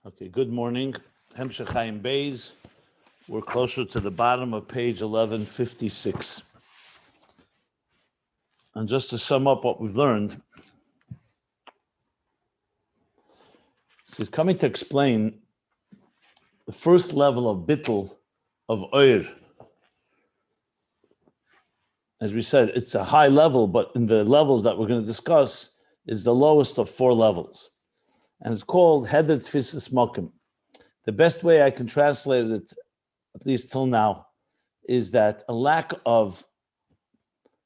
Okay, good morning. Ayin Beis. We're closer to the bottom of page 1156. And just to sum up what we've learned, he's coming to explain the first level of bittul of oir. As we said, it's a high level, but in the levels that we're going to discuss is the lowest of four levels. And it's called Heder Tfisis Mokim. The best way I can translate it, at least till now, is that a lack of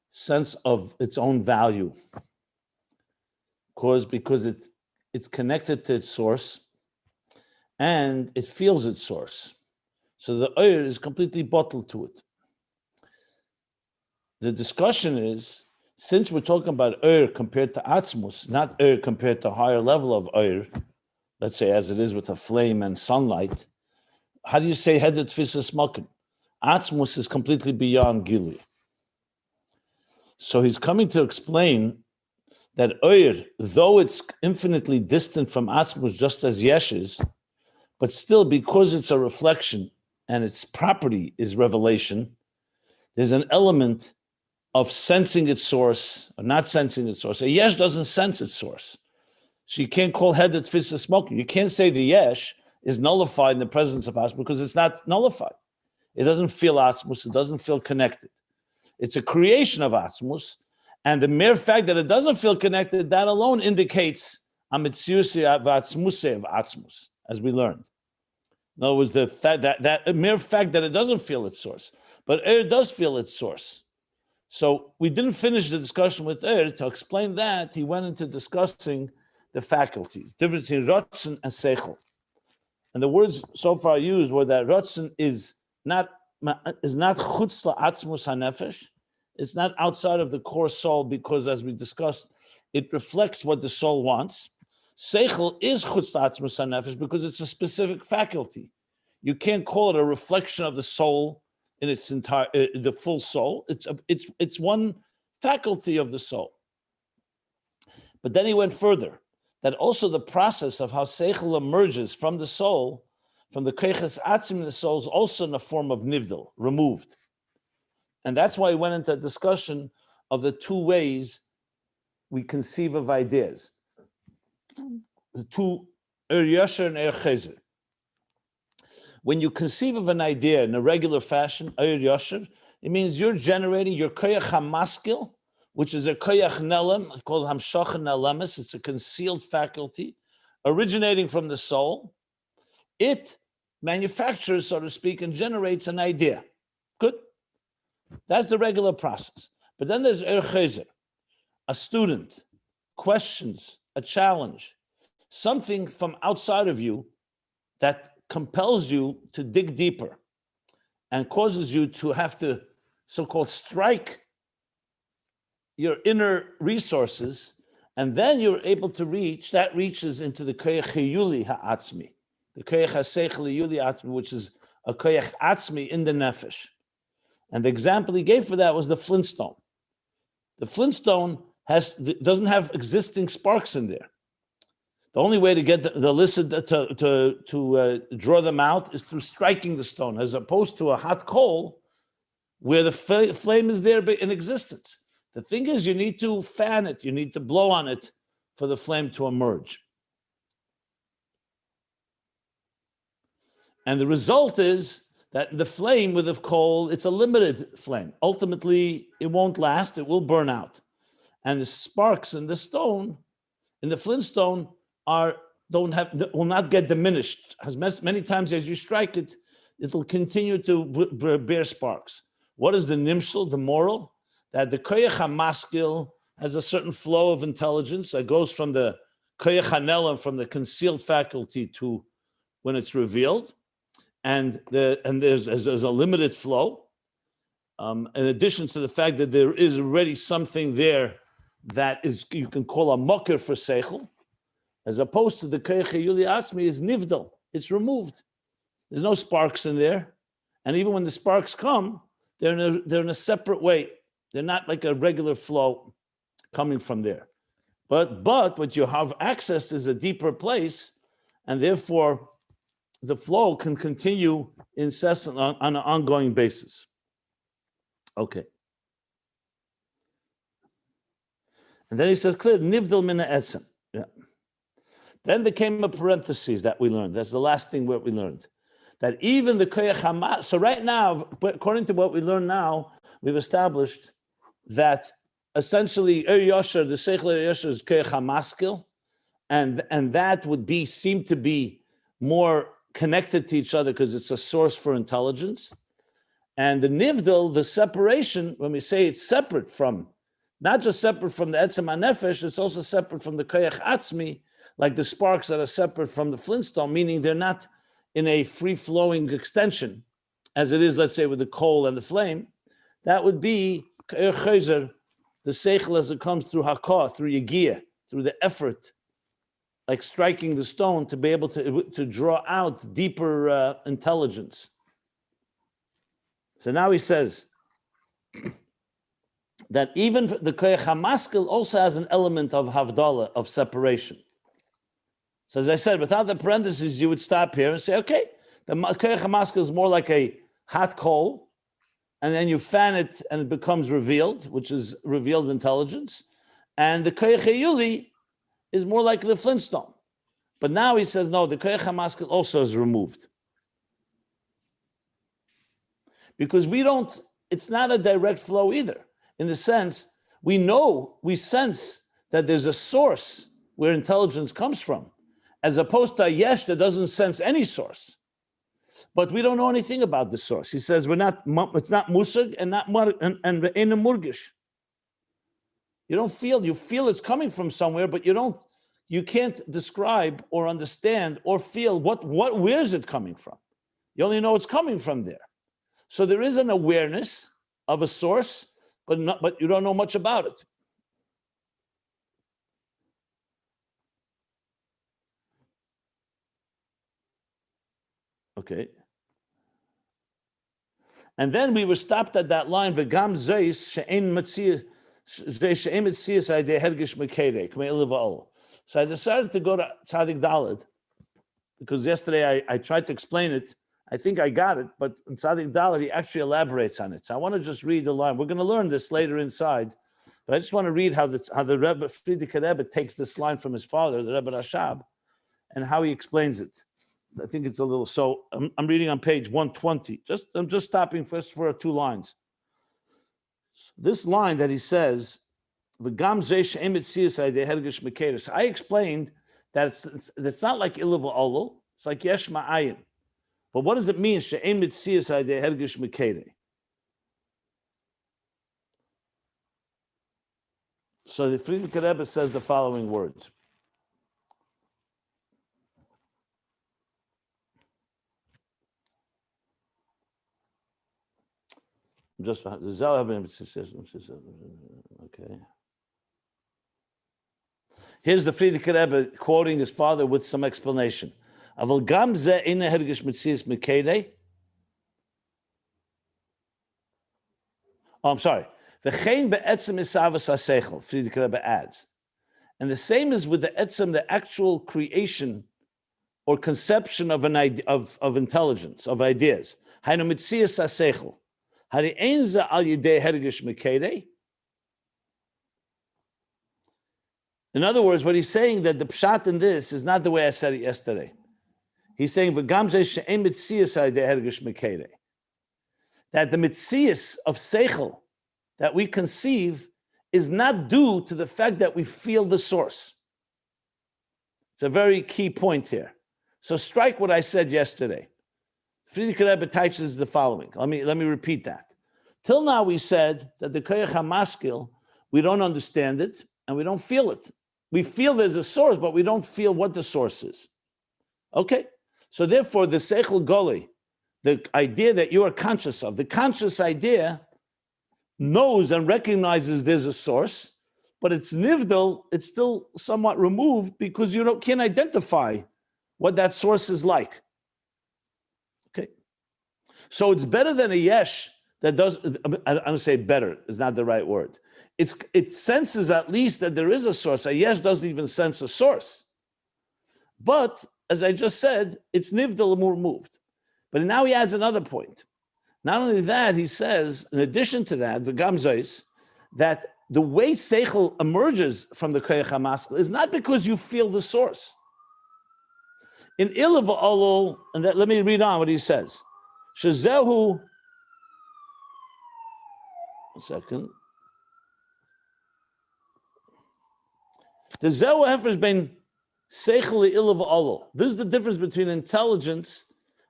sense of its own value, because it's connected to its source and it feels its source. So the oir is completely bottled to it. The discussion is, since we're talking about oir compared to atzmus, not oir compared to higher level of oir, let's say as it is with a flame and sunlight, how do you say Heder Tfisis Mokim? Atzmus is completely beyond Gili. So he's coming to explain that oir, though it's infinitely distant from atzmus just as yesh is, but still because it's a reflection and its property is revelation, there's an element of sensing its source or not sensing its source. A yesh doesn't sense its source. So you can't call Heder Tfisis Mokim. You can't say the yesh is nullified in the presence of atzmus because it's not nullified. It doesn't feel atzmus, it doesn't feel connected. It's a creation of atzmus, and the mere fact that it doesn't feel connected, that alone indicates a mitziusi v'atzmuse of atzmus, as we learned. In other words, the fact that mere fact that it doesn't feel its source, but it does feel its source. So we didn't finish the discussion with to explain that. He went into discussing the faculties, difference between rotzen and seichel. And the words so far used were that rotzen is not chutz la'atzmus hanefesh. It's not outside of the core soul because, as we discussed, it reflects what the soul wants. Seichel is chutz la'atzmus hanefesh because it's a specific faculty. You can't call it a reflection of the soul in its entire, the full soul. It's one faculty of the soul. But then he went further, that also the process of how seichel emerges from the soul, from the koiches atzim in the soul, is also in a form of nivdal, removed. And that's why he went into a discussion of the two ways we conceive of ideas. The two, yasher and chezer. When you conceive of an idea in a regular fashion, yasher, it means you're generating your koyach hamaskil, which is a koyach nelem, called hamshach nelemis. It's a concealed faculty originating from the soul. It manufactures, so to speak, and generates an idea. Good. That's the regular process. But then there's chezer, a student, questions, a challenge, something from outside of you that compels you to dig deeper and causes you to have to so-called strike your inner resources, and then you're able to reaches into the koyach hiyuli ha'atzmi, the koyach ha'seichel hiyuli atzmi, which is a koyach atzmi in the nefesh. And the example he gave for that was the flintstone. The flintstone doesn't have existing sparks in there. The only way to get the illicit to draw them out is through striking the stone, as opposed to a hot coal where the flame is there in existence. The thing is, you need to fan it, you need to blow on it for the flame to emerge. And the result is that the flame with the coal, it's a limited flame. Ultimately, it won't last, it will burn out. And the sparks in the stone, in the flintstone, will not get diminished. As many times as you strike it, it'll continue to bear sparks. What is the nimshal, the moral? That the koyach hamaskil has a certain flow of intelligence that goes from the koyach hanelam, from the concealed faculty, to when it's revealed. And there's a limited flow, in addition to the fact that there is already something there that is, you can call a mocker for seichel, as opposed to the koyach hiyuli atzmi is nivdal, it's removed. There's no sparks in there, and even when the sparks come, they're in a separate way. They're not like a regular flow coming from there. But what you have access is a deeper place, and therefore the flow can continue incessantly on an ongoing basis. Okay. And then he says, clear, nivdil mina etzem. Yeah. Then there came a parenthesis that we learned. That's the last thing what we learned. That even the koyach hamas, so right now, according to what we learn now, we've established that essentially yosher, the seichel yosher is koyach hamaskil, and that would seem to be more connected to each other because it's a source for intelligence. And the nivdil, the separation, when we say it's separate from, not just separate from the etzem hanefesh, it's also separate from the koyach atzmi, like the sparks that are separate from the flintstone, meaning they're not in a free-flowing extension, as it is, let's say, with the coal and the flame. That would be the seichel as it comes through hakah, through yigiyah, through the effort, like striking the stone to be able to draw out deeper intelligence. So now he says that even the koyach hamaskil also has an element of havdalah, of separation. So as I said, without the parentheses, you would stop here and say, okay, the koyach hamaskil is more like a hot coal, and then you fan it and it becomes revealed, which is revealed intelligence. And the koyach heyuli is more like the flintstone. But now he says, no, the koyach hamaskil also is removed. Because it's not a direct flow either. In the sense, we sense that there's a source where intelligence comes from, as opposed to a yesh that doesn't sense any source. But we don't know anything about the source. He says it's not musag and not in a murgish. You feel it's coming from somewhere, but you can't describe or understand or feel where is it coming from. You only know it's coming from there. So there is an awareness of a source, but you don't know much about it. Okay. And then we were stopped at that line, V'gam zeis she'en metzias idei hergish mekere, k'mei iliva'ol. So I decided to go to Tzadik Daled, because yesterday I tried to explain it. I think I got it, but in Tzadik Daled, he actually elaborates on it. So I want to just read the line. We're going to learn this later inside, but I just want to read how the Rebbe, Frierdiker Rebbe, takes this line from his father, the Rebbe Rashab, and how he explains it. I think it's a little, so I'm reading on page 120. I'm just stopping first for 2 lines. This line that he says, "V'gam zeh she'em etzias idei hergish mekere." So I explained that it's not like ilav olu, it's like yesh ma'ayin. But what does it mean? She'em etzias idei hergish mekere. So the Frierdiker Rebbe says the following words. Just okay. Here's the Frierdiker Rebbe quoting his father with some explanation. Oh, I'm sorry. Frierdiker Rebbe adds. And the same is with the etzem, the actual creation or conception of an idea, of intelligence, of ideas. In other words, what he's saying that the pshat in this is not the way I said it yesterday. He's saying that the mitzias of seichel that we conceive is not due to the fact that we feel the source. It's a very key point here. So strike what I said yesterday. Frierdiker Rebbe teaches the following. Let me repeat that. Till now we said that the koyach hamaskil, we don't understand it and we don't feel it. We feel there's a source, but we don't feel what the source is. Okay? So therefore, the seichel goli, the idea that you are conscious of, the conscious idea knows and recognizes there's a source, but it's nivdal, it's still somewhat removed because you can't identify what that source is like. Okay? So it's better than a yesh that does, I don't say better, is not the right word. It senses at least that there is a source. A yesh doesn't even sense a source. But as I just said, it's nivdal removed. But now he adds another point. Not only that, he says, in addition to that, v'gam zois, that the way seichel emerges from the koyach hamaskil is not because you feel the source. In ilav olol, and that, let me read on what he says. Shazehu, a second. The zehu hefresh ben seichel ilav olol. This is the difference between intelligence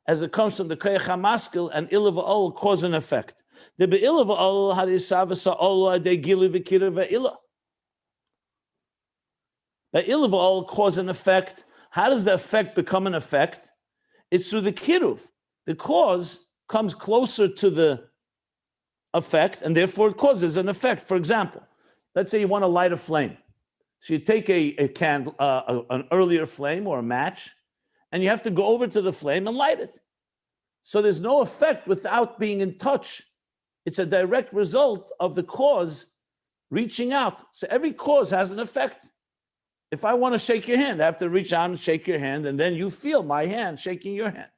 as it comes from the koyach hamaskil and ilav olol, cause and effect. The be'ilav olol hadisavasa olol ade gili v'kira ve'ilah. By ilav olol, cause and effect. How does the effect become an effect? It's through the kiruv. The cause comes closer to the effect, and therefore it causes an effect. For example, let's say you want to light a flame. So you take a candle, an earlier flame or a match, and you have to go over to the flame and light it. So there's no effect without being in touch. It's a direct result of the cause reaching out. So every cause has an effect. If I want to shake your hand, I have to reach out and shake your hand, and then you feel my hand shaking your hand.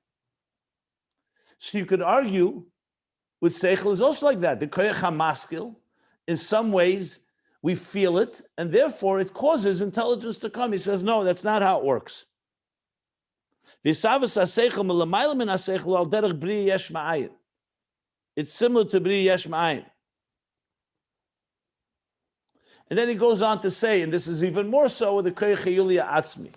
So you could argue with seichel is also like that. The koyach hamaskil, in some ways, we feel it, and therefore it causes intelligence to come. He says, no, that's not how it works. It's similar to bri yesh ma'ayin. And then he goes on to say, and this is even more so with the koyach yulia atzmi.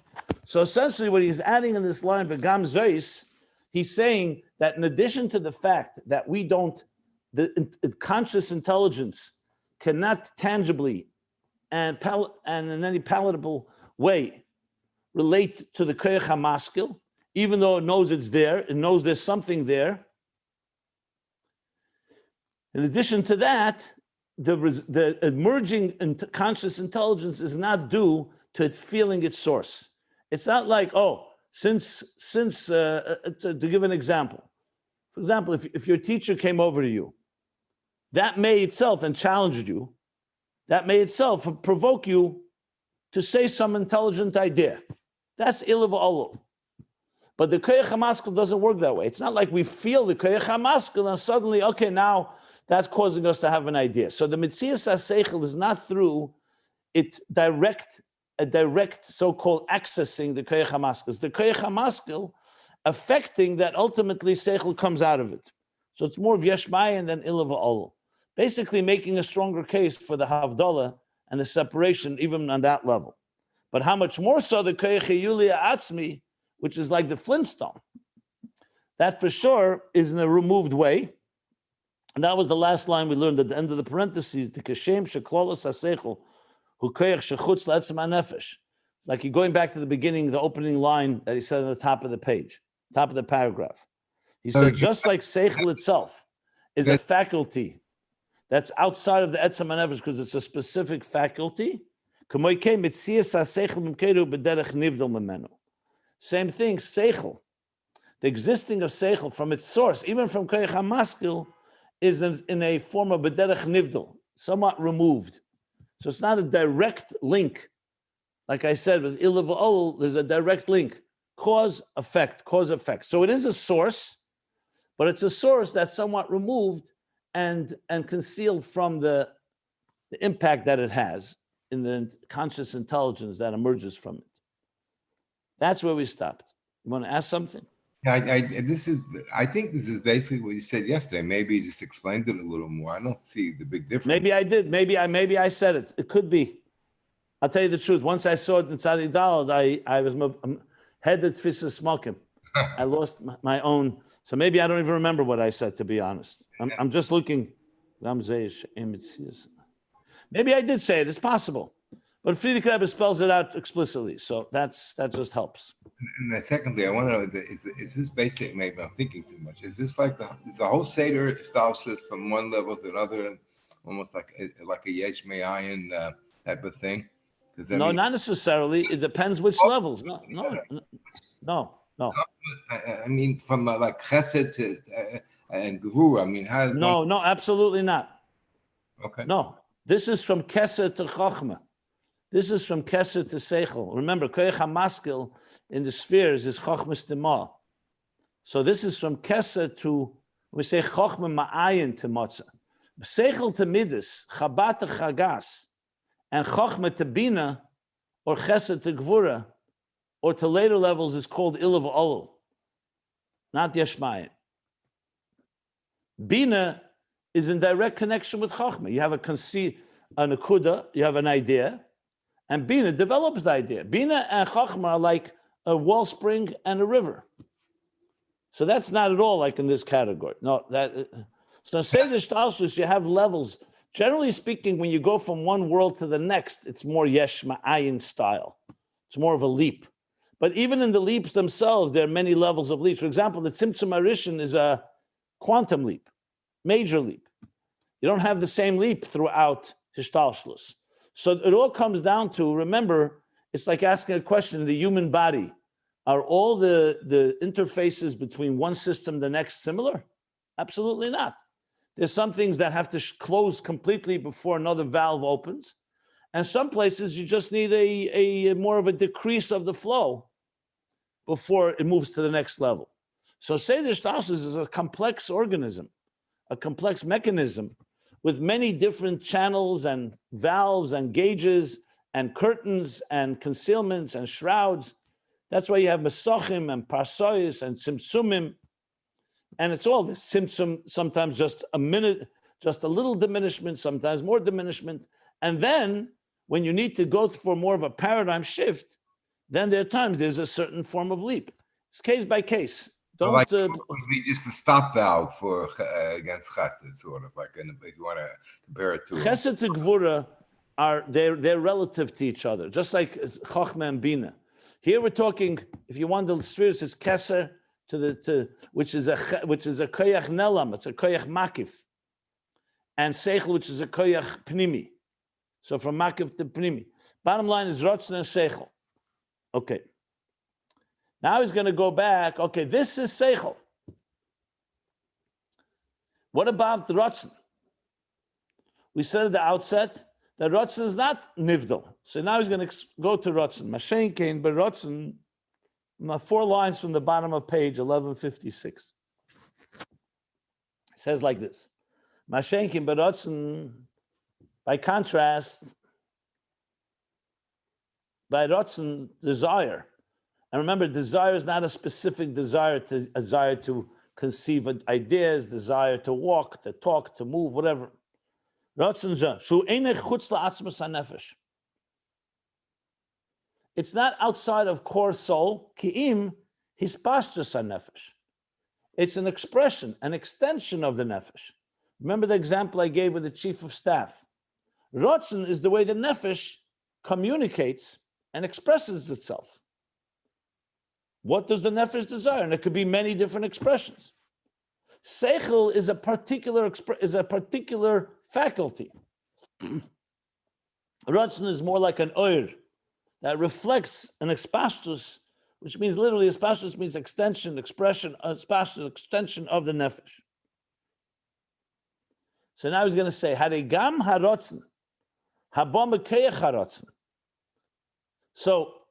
So essentially what he's adding in this line, v'gam zois, he's saying that in addition to the fact that we don't, the conscious intelligence cannot tangibly and in any palatable way relate to the koyach hamaskil, even though it knows it's there, it knows there's something there. In addition to that, the emerging conscious intelligence is not due to it feeling its source. It's not like, to give an example. For example, if your teacher came over to you, that may itself, and challenged you, that may itself provoke you to say some intelligent idea. That's ilav olol. But the koyach hamaskil doesn't work that way. It's not like we feel the koyach hamaskil and suddenly, okay, now that's causing us to have an idea. So the mitzias haseichel is not through a direct so-called accessing the koyach hamaskil. It's the koyach hamaskil affecting that ultimately seichel comes out of it. So it's more of yesh ma'ayin than ilav olol. Basically making a stronger case for the havdalah and the separation even on that level. But how much more so the koyach yulia atzmi, which is like the Flintstone. That for sure is in a removed way. And that was the last line we learned at the end of the parentheses, the kashem sheklolos haseichel hu koyach shechutz le'etzem hanefesh. Like you're going back to the beginning, the opening line that he said on the top of the page, top of the paragraph. He said, just like seichel itself is a faculty that's outside of the etzem hanefesh because it's a specific faculty. Same thing, seichel, the existing of seichel from its source, even from koyach hamaskil, is in a form of b'derech nivdal, somewhat removed. So it's not a direct link. Like I said, with ilav olol, there's a direct link. Cause, effect. So it is a source, but it's a source that's somewhat removed and concealed from the impact that it has in the conscious intelligence that emerges from it. That's where we stopped. You want to ask something? Yeah, I think this is basically what you said yesterday. Maybe you just explained it a little more. I don't see the big difference. Maybe I did. Maybe I said it. It could be. I'll tell you the truth. Once I saw it in Tzadi Daled, I was headed Tfisa Smokim. I lost my own. So maybe I don't even remember what I said, to be honest. I'm just looking. Maybe I did say it. It's possible. But Friedrich Rebbe spells it out explicitly. So that just helps. And then secondly, I want to know, is this basic? Maybe I'm thinking too much. Is this like is the whole Seder established from one level to another, almost like a yesh ma'ayin type of thing? No, not necessarily. It depends which levels. No. I mean, from like chesed to and gevura. I mean, how? No, absolutely not. Okay. No, this is from kesed to chachma. This is from Keser to Seichel. Remember, Koyach HaMaskil in the spheres is Chochmas Tema. So this is from Keser to, we say Chochma Ma'ayin to Motzah. Seichel to Midas, Chabad to Chagas, and Chochma to Bina, or Chesed to Gvura, or to later levels is called Ilav Olol, not Yeshmayim. Bina is in direct connection with Chochma. You have a akuda, you have an idea, and Bina develops the idea. Bina and Chochma are like a wellspring and a river. So that's not at all like in this category. No, so say the Shtalshus, you have levels. Generally speaking, when you go from one world to the next, it's more Yesh Ma'ayin style. It's more of a leap. But even in the leaps themselves, there are many levels of leaps. For example, the Tzimtzum Arishin is a quantum leap, major leap. You don't have the same leap throughout Hishtalshlus. So it all comes down to, remember, it's like asking a question in the human body. Are all the interfaces between one system and the next similar? Absolutely not. There's some things that have to close completely before another valve opens. And some places you just need a more of a decrease of the flow before it moves to the next level. So say the Shtalshus is a complex organism, a complex mechanism with many different channels and valves and gauges and curtains and concealments and shrouds. That's why you have Mesachim and Parsois and Tzimtzumim. And it's all this Tzimtzum, sometimes just a minute, just a little diminishment, sometimes more diminishment. And then when you need to go for more of a paradigm shift, then there are times there's a certain form of leap. It's case by case. Don't like would be just a stop valve for against Chesed, sort of like, if you want to compare it to Chesed to Gvura they're relative to each other, just like Chochma and Bina. Here we're talking, if you want the spheres, it's Keser which is a koyach nelam, it's a koyach makif, and Seichel, which is a koyach pnimi. So from makif to pnimi. Bottom line is Rotzen and Seichel. Okay. Now he's going to go back. Okay, this is Seichel. What about the Rotzen? We said at the outset that Rotzen is not Nivdal. So now he's going to go to Rotzen. Mashen Kain, but Rotzen, 4 lines from the bottom of page 1156. It says like this. Mashen Kain, but Rotzen, by contrast, by Rotzen, desire. And remember, desire is not a specific desire to conceive ideas, desire to walk, to talk, to move, whatever. It's not outside of core soul. Ki'im hispashtus nefesh. It's an expression, an extension of the nefesh. Remember the example I gave with the chief of staff. Rotzen is the way the nefesh communicates and expresses itself. What does the nefesh desire? And it could be many different expressions. Seichel is a particular faculty. Rotzen is more like an oir that reflects an espashtus, which means literally espashtus means extension, expression, espashtus, extension of the nefesh. So now he's going to say, Harigam harotzen, habom keich harotzen. So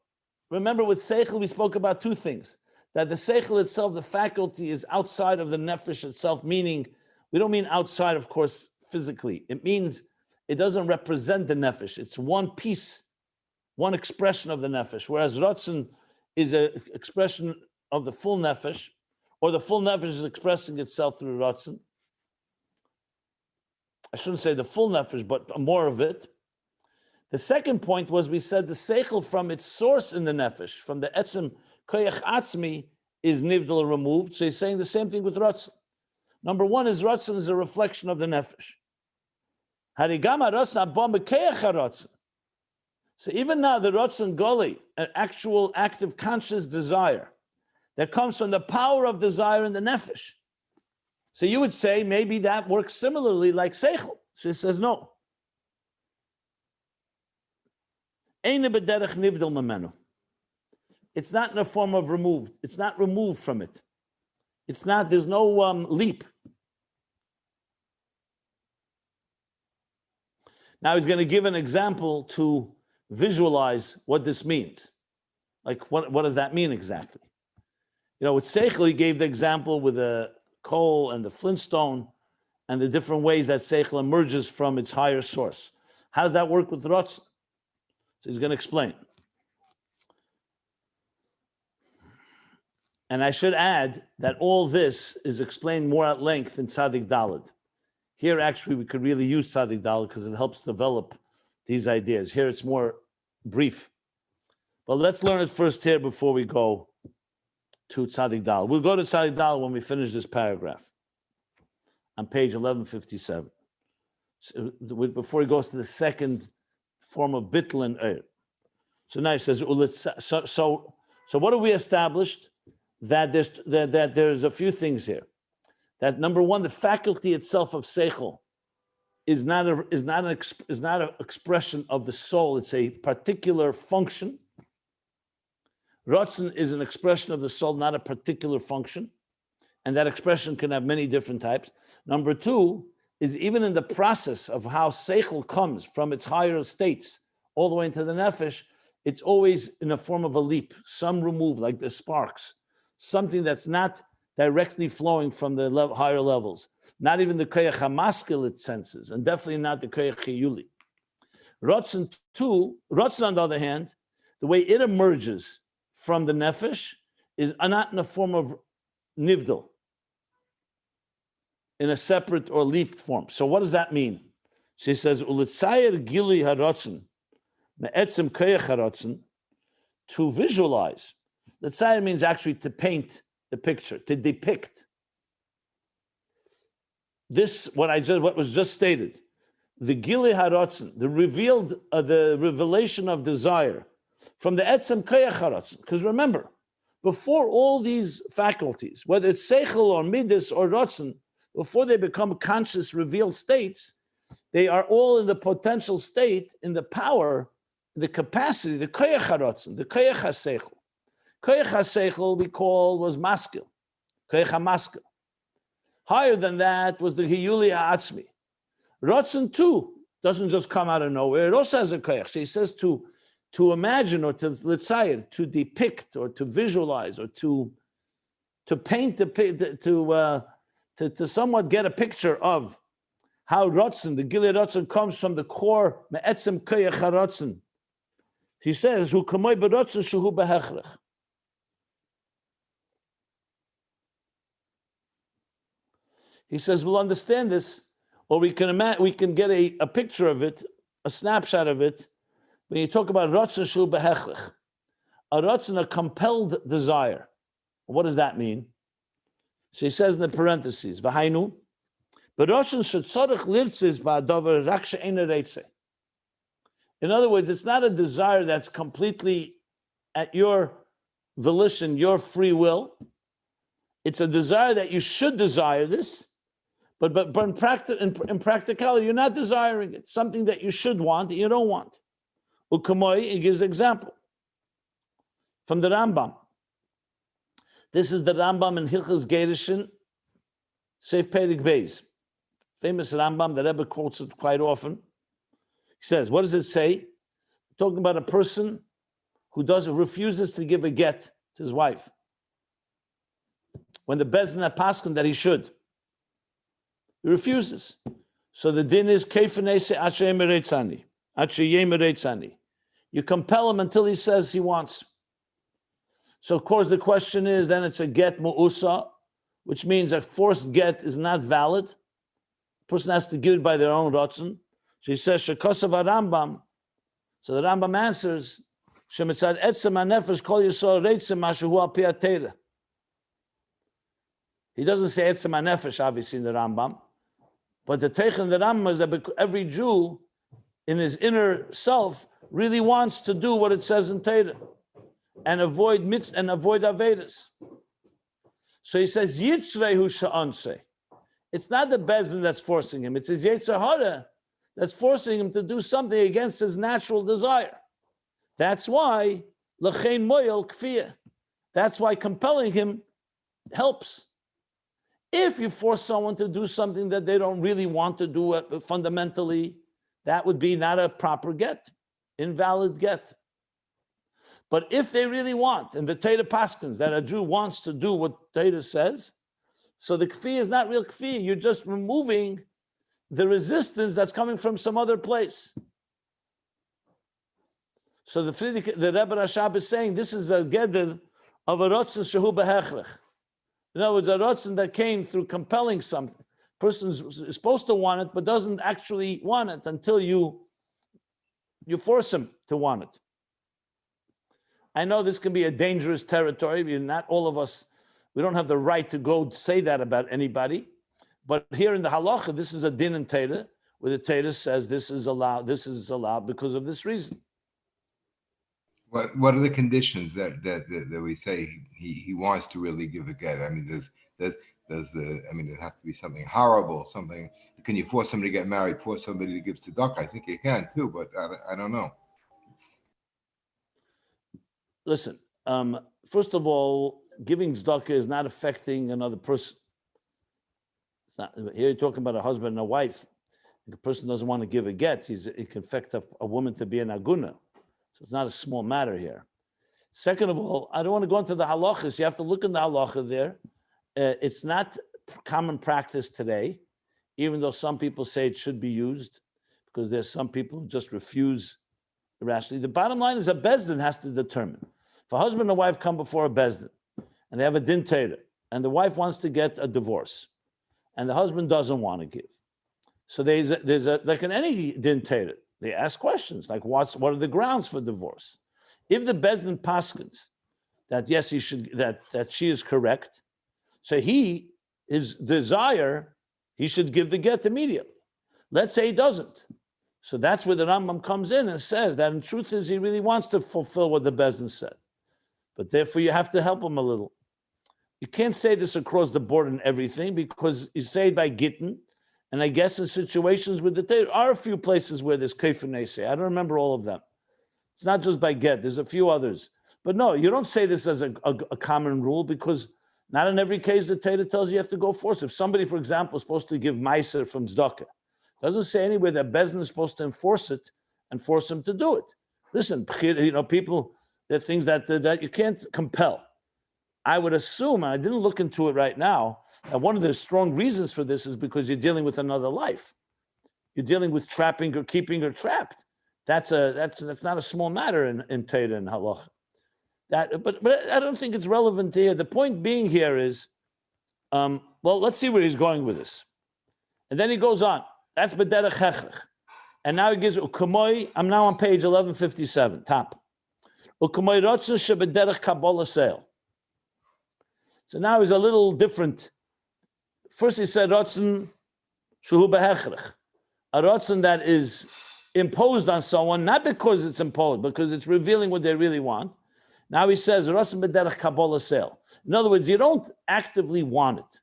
remember with Seichel, we spoke about 2 things. That the Seichel itself, the faculty, is outside of the Nefesh itself, meaning, we don't mean outside, of course, physically. It means it doesn't represent the Nefesh. It's one piece, one expression of the Nefesh. Whereas Rotzen is an expression of the full Nefesh, or the full Nefesh is expressing itself through Rotzen. I shouldn't say the full Nefesh, but more of it. The second point was we said the Seichel from its source in the Nefesh, from the Etzem Koyach Atzmi, is Nivdal removed. So he's saying the same thing with Rotzen. Number 1 is Rotzen is a reflection of the Nefesh. Harigama Rotzen abom Koyach Rotzen. So even now the Rotzen Goli, an actual active conscious desire that comes from the power of desire in the Nefesh. So you would say maybe that works similarly like Seichel. So he says no. It's not in a form of removed. It's not removed from it. It's not, there's no leap. Now he's going to give an example to visualize what this means. Like, what does that mean exactly? With Seichel, he gave the example with the coal and the flintstone and the different ways that Seichel emerges from its higher source. How does that work with Ratzon? So he's going to explain. And I should add that all this is explained more at length in Tzadik Daled. Here, actually, we could really use Tzadik Daled because it helps develop these ideas. Here, it's more brief. But let's learn it first here before we go to Tzadik Daled. We'll go to Tzadik Daled when we finish this paragraph on page 1157. So, before he goes to the second form of bittul and eir. So now he says, so what have we established? That there's a few things here. That number one, the faculty itself of seichel is not an expression of the soul. It's a particular function. Ratzon is an expression of the soul, not a particular function, and that expression can have many different types. Number two is even in the process of how seichel comes from its higher states all the way into the nefesh, it's always in a form of a leap, some remove, like the sparks. Something that's not directly flowing from the higher levels, not even the koyach hamaskil it senses, and definitely not the koyach chiyuli. Ratzon on the other hand, the way it emerges from the nefesh is not in a form of nivdal, in a separate or leaped form. So what does that mean? She says, "Ulitzayer gili haratzon, me'etzem koyach haratzon," to visualize. The tzayir means actually to paint the picture, to depict. This, what was just stated, the gili haratzon, the revelation of desire from the etzem koyach haratzon. Because remember, before all these faculties, whether it's seichel or midas or ratzon, before they become conscious, revealed states, they are all in the potential state, in the power, the capacity, the koyach haratzon, the koyach haseichel. Koyach HaSeichel we call was maskil, koyach HaMaskil. Higher than that was the Hiyuli HaAtzmi. Ratzon too doesn't just come out of nowhere. It also has a koyach. She says to imagine or to litzayir, to depict or to visualize or to paint to somewhat get a picture of how Ratzon, the Gilei Ratzon, comes from the core me'etzem koyach HaRatzon. He says, "Hu kamoi b'Ratzon shehu behechrech." He says, we'll understand this, or we can get a picture of it, a snapshot of it, when you talk about ratzon shu behechrech. A ratzon, a compelled desire. What does that mean? So he says in the parentheses, v'hainu, b'ratzon shetzorech lirtzis ba'adavar rak she'eina reitzeh. In other words, it's not a desire that's completely at your volition, your free will. It's a desire that you should desire this, but in practicality, you're not desiring it. It's something that you should want that you don't want. Ukamoi, he gives an example from the Rambam. This is the Rambam in Hilchos Gerushin, Seif Perik Beis. Famous Rambam, the Rebbe quotes it quite often. He says, what does it say? Talking about a person who refuses to give a get to his wife. When the Bezdin paskin that he should. He refuses. So the din is keifanese acheyemereitzani. You compel him until he says he wants. So of course the question is, then it's a get mu'usa, which means a forced get is not valid. The person has to give it by their own ratzon. So he says, Shekosav Rambam. So the Rambam answers, Shemitzad etzem hanefesh kol yisrael reitzem mashu al pi haTorah. He doesn't say etzem hanefesh, obviously, in the Rambam. But the teich in the Rambam is that every Jew in his inner self really wants to do what it says in Torah and avoid mitzvah and avoid avedas. So he says, Yitzrehu sha'anse. It's not the Bezdin that's forcing him. It's his Yetzer Hara that's forcing him to do something against his natural desire. That's why l'chein moyel kfiyah. That's why compelling him helps. If you force someone to do something that they don't really want to do fundamentally, that would be not a proper get. invalid get. But if they really want, and the Torah paskins, that a Jew wants to do what Torah says, so the kfi is not real kfi. You're just removing the resistance that's coming from some other place. So the Rebbe Rashab is saying this is a geder of a rotzen shehu behechrech. In other words, a rotzen that came through compelling something. Person is supposed to want it, but doesn't actually want it until you force him to want it. I know this can be a dangerous territory. Not all of us, we don't have the right to go say that about anybody. But here in the halacha, this is a din in Torah, where the Torah says this is allowed because of this reason. What are the conditions that we say he wants to really give a get? I mean, there has to be something horrible, something. Can you force somebody to get married, force somebody to give tzedakah? I think you can too, but I don't know. Listen, first of all, giving tzedakah is not affecting another person. It's not. Here you're talking about a husband and a wife. If a person doesn't want to give a get, it can affect a woman to be an aguna. So it's not a small matter here. Second of all, I don't want to go into the halachas. You have to look in the halacha there. It's not common practice today, even though some people say it should be used, because there's some people who just refuse irrationally. The bottom line is a bezdin has to determine. If a husband and wife come before a bezdin, and they have a din Torah, and the wife wants to get a divorce, and the husband doesn't want to give. So there's a like in any din Torah, they ask questions like what are the grounds for divorce? If the bezdin paskins that yes, he should that she is correct, so his desire, he should give the get immediately. Let's say he doesn't. So that's where the Rambam comes in and says that in truth is he really wants to fulfill what the bezdin said. But therefore you have to help him a little. You can't say this across the board in everything because you say it by gittin, and I guess in situations where there are a few places where there's kefir. I don't remember all of them. It's not just by get. There's a few others. But no, you don't say this as a common rule because not in every case the Torah tells you have to go force. If somebody, for example, is supposed to give meiser from tzedakah, doesn't say anywhere that bezdin is supposed to enforce it and force him to do it. Listen, people, there are things that you can't compel. I would assume, and I didn't look into it right now, that one of the strong reasons for this is because you're dealing with another life. You're dealing with trapping or keeping her trapped. That's not a small matter in Torah and halacha. But I don't think it's relevant here. The point being here is, well, let's see where he's going with this. And then he goes on. That's b'derech hechrech. And now he gives u'kamoy. I'm now on page 1157, top. U'kamoy rotzen sheb'derech kabbalah seil. So now he's a little different. First he said rotzen shuhu behechrech. A rotzen that is imposed on someone, not because it's imposed, because it's revealing what they really want. Now he says rotzen b'derech kabbalah seil. In other words, you don't actively want it.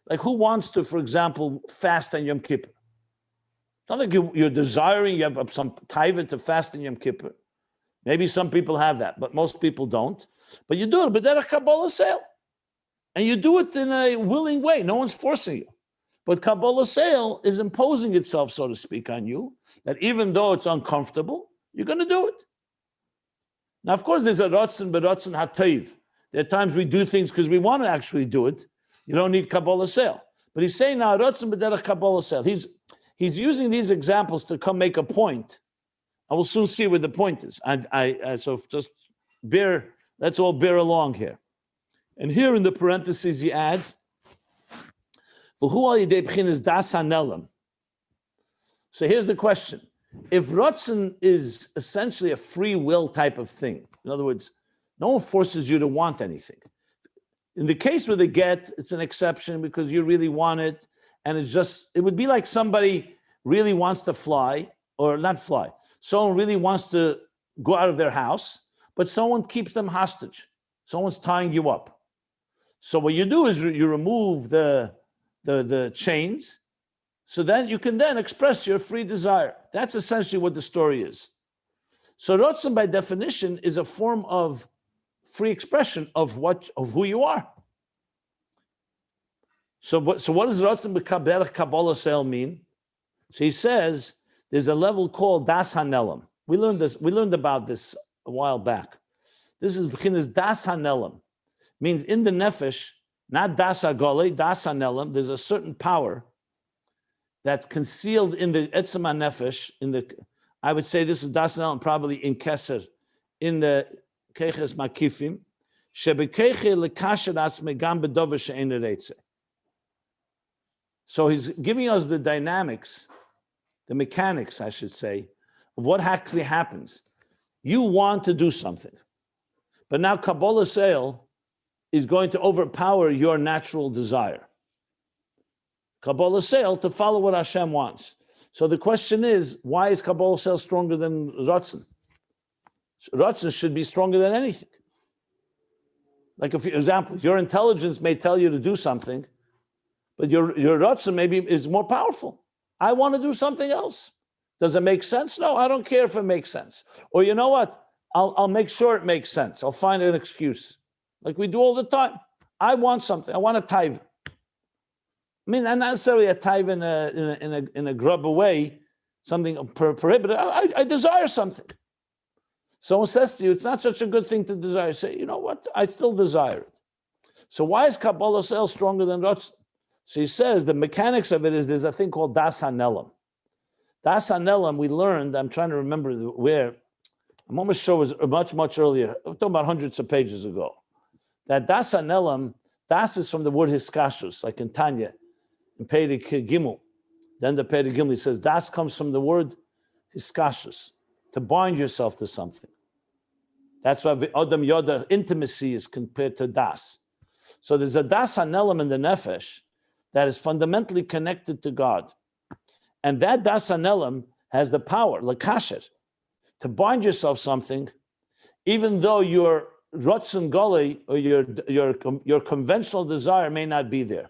Like who wants to, for example, fast on Yom Kippur? It's not like you're desiring, you have some taiva to fast on Yom Kippur. Maybe some people have that, but most people don't. But you do it, b'derech kabbalah seil. And you do it in a willing way. No one's forcing you. But kabbalah seil is imposing itself, so to speak, on you, that even though it's uncomfortable, you're going to do it. Now, of course, there's a rotzen b'rotzen hatayv. There are times we do things because we want to actually do it. You don't need kabbalah seil. But he's saying now, rotzen b'derech kabbalah seil. He's using these examples to come make a point. I will soon see where the point is. So just let's all bear along here. And here in the parentheses he adds, so here's the question. If rotzen is essentially a free will type of thing, in other words, no one forces you to want anything. In the case with a get, it's an exception because you really want it, and it would be like somebody really wants to fly, or not fly. Someone really wants to go out of their house, but someone keeps them hostage. Someone's tying you up. So what you do is you remove the chains, so that you can then express your free desire. That's essentially what the story is. So rotzen, by definition, is a form of free expression of who you are. So what does rotzen b'derech kabbalah seil mean? So he says there's a level called das hanelam. We learned this. We learned about this a while back. This is b'chinas das hanelam, means in the nefesh, not das hagole, das hanelam. There's a certain power that's concealed in the etzem nefesh. In the, I would say this is das hanelam, probably in keser, in the keches makifim. Shebekeche lekasher asme gam bedover she'en eretze. So he's giving us the dynamics, the mechanics, I should say, of what actually happens. You want to do something, but now Kabbalah Sale is going to overpower your natural desire. Kabbalah Sale to follow what Hashem wants. So the question is, why is Kabbalah Sale stronger than Ratzon? Ratzon should be stronger than anything. Like, for example, your intelligence may tell you to do something, but your Ratzon maybe is more powerful. I want to do something else. Does it make sense? No, I don't care if it makes sense. Or you know what? I'll make sure it makes sense. I'll find an excuse, like we do all the time. I want something. I want a tithe. I mean, not necessarily a tithe in a grubber way, something prohibited. I desire something. Someone says to you, it's not such a good thing to desire. Say, you know what? I still desire it. So why is Kabbalah Sel stronger than Ratzon? So he says the mechanics of it is there's a thing called Das HaNelam. Das HaNelam, we learned, I'm trying to remember where, I'm almost sure it was much earlier. I'm talking about hundreds of pages ago. That Das HaNelam, Das is from the word hiskashus, like in Tanya, in Perek Gimel. Then the Perek Gimel, he says, Das comes from the word hiskashus, to bind yourself to something. That's why Adam Yoda, intimacy is compared to Das. So there's a Das HaNelam in the nefesh that is fundamentally connected to God. And that Das HaNelam has the power, l'kasher, to bind yourself something, even though your Ratzon Goli or your conventional desire may not be there.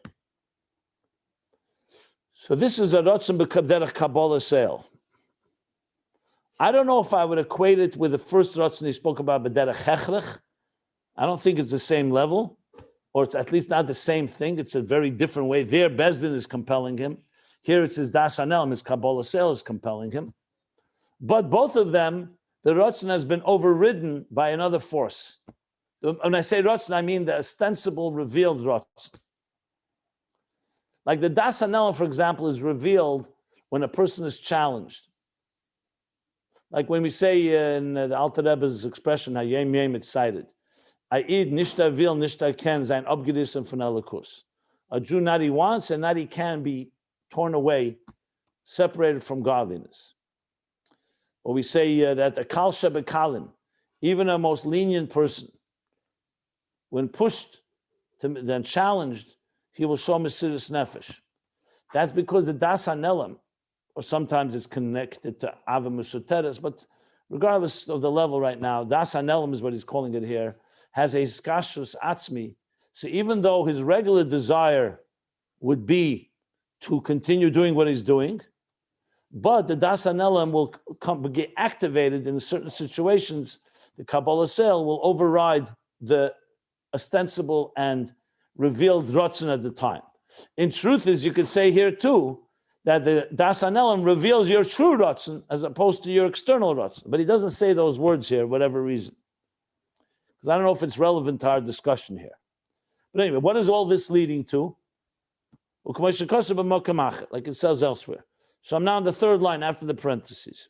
So this is a Ratzon b'derech Kabbalah Sale. I don't know if I would equate it with the first Ratzon he spoke about, b'derech Hechrech. I don't think it's the same level, or it's at least not the same thing. It's a very different way. There, Bezdin is compelling him. Here it's his Das HaNelam, his Kabbalah Sale is compelling him. But both of them, the Ratzon has been overridden by another force. When I say Ratzon, I mean the ostensible revealed Ratzon. Like the Das HaNelam, for example, is revealed when a person is challenged. Like when we say in the Alter Rebbe's expression, Hayem Yem, it's cited, Aid nishta vil nishta ken sein abgerissen von Elikus. A Jew not he wants and not he can be torn away, separated from godliness. Or we say that a kal shebekalim, even a most lenient person, when pushed, then challenged, he will show Mesiras Nefesh. That's because the Das HaNelam, or sometimes it's connected to Ava Musuteres, but regardless of the level right now, Das HaNelam is what he's calling it here, has a skashus atzmi. So even though his regular desire would be to continue doing what he's doing, but the Das HaNelam will get activated in certain situations. The Kabbalah Sale will override the ostensible and revealed Ratzon at the time. In truth, as you could say here too, that the Das HaNelam reveals your true Ratzon as opposed to your external Ratzon. But he doesn't say those words here, whatever reason. Because I don't know if it's relevant to our discussion here. But anyway, what is all this leading to? Like it says elsewhere. So I'm now on the third line after the parentheses.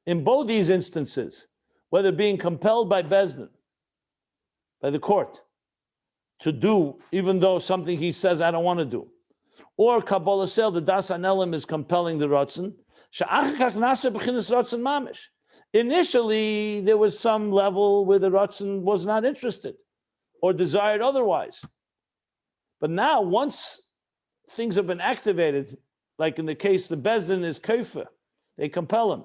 In both these instances, whether being compelled by Bezdin, by the court, to do, even though something he says I don't want to do, or Kabbalah Sel, the Das HaNelam is compelling the Ratzon. Initially, there was some level where the Ratzon was not interested or desired otherwise. But now, once things have been activated, like in the case the Bezdin is kaifa, they compel him,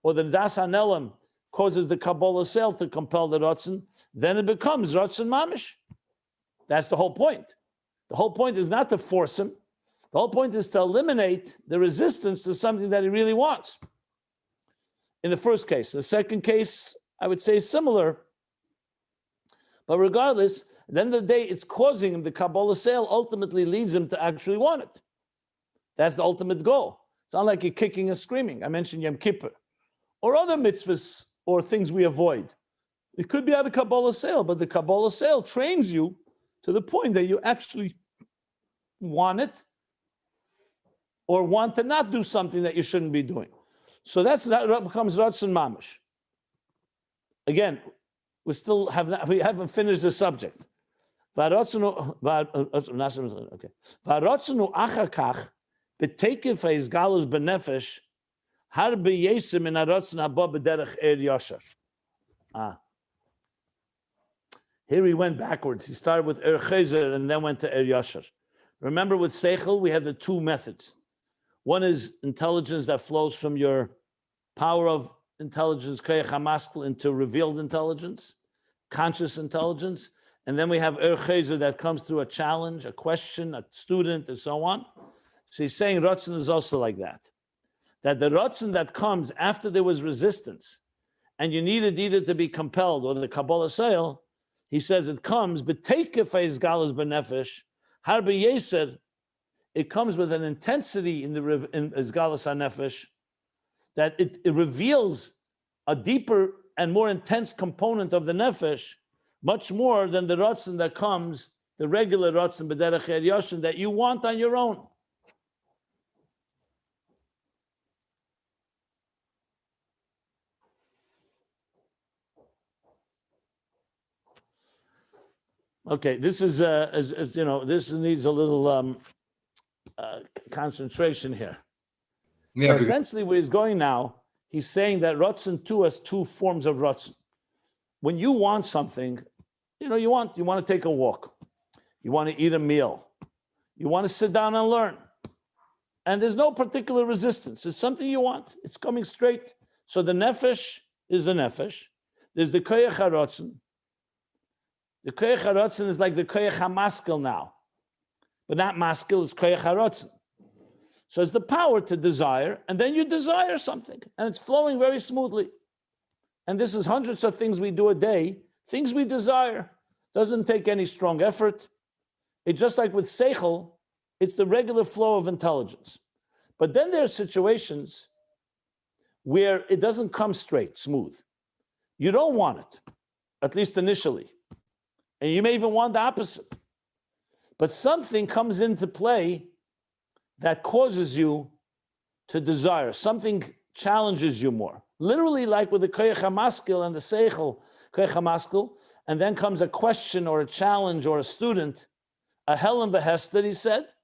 or the Das HaNelam causes the Kabbalah Sel to compel the Ratzon, then it becomes Ratzon Mamish. That's the whole point. The whole point is not to force him. The whole point is to eliminate the resistance to something that he really wants. In the first case. The second case, I would say similar. But regardless, at the end of the day, it's causing him, the Kabbalah Sale ultimately leads him to actually want it. That's the ultimate goal. It's not like you're kicking and screaming. I mentioned Yom Kippur. Or other mitzvahs or things we avoid. It could be out of Kabbalah sale, but the Kabbalah sale trains you to the point that you actually want it or want to not do something that you shouldn't be doing. So that becomes Ratzon Mamish. Again, we haven't finished the subject. V'arotzenu achar kach b'teikif ha'izgalus b'nefesh har b'yesim min ha'rotzon haba b'derech er yashar. Here he went backwards. He started with Er Chezer and then went to Er Yashar. Remember with Seichel, we have the two methods. One is intelligence that flows from your power of intelligence, Koyach HaMaskil, into revealed intelligence, conscious intelligence. And then we have Er Chezer that comes through a challenge, a question, a student, and so on. So he's saying Ratzon is also like that. That the Ratzon that comes after there was resistance, and you needed either to be compelled or the Kabbalah sale, he says it comes, but take if galas benefesh, harbe yeser, it comes with an intensity in galas hanefesh that it reveals a deeper and more intense component of the nefesh, much more than the ratzon that comes, the regular ratzon b'derech er yashin that you want on your own. Okay, this is, as you know, this needs a little concentration here. Yeah, so essentially, where he's going now, he's saying that Ratzon too has two forms of Ratzon. When you want something, you want to take a walk, you want to eat a meal, you want to sit down and learn, and there's no particular resistance. It's something you want. It's coming straight. So the nefesh is the nefesh. There's the koyach haratzon. The koyach haratzon is like the koyach hamaskil now, but not maskil, it's koyach haratzon. So it's the power to desire, and then you desire something, and it's flowing very smoothly. And this is hundreds of things we do a day, things we desire. Doesn't take any strong effort. It's just like with seichel, it's the regular flow of intelligence. But then there are situations where it doesn't come straight, smooth. You don't want it, at least initially. And you may even want the opposite. But something comes into play that causes you to desire. Something challenges you more. Literally like with the koyach hamaskil and the seichel koyach hamaskil, and then comes a question or a challenge or a student, a helen behester, he said,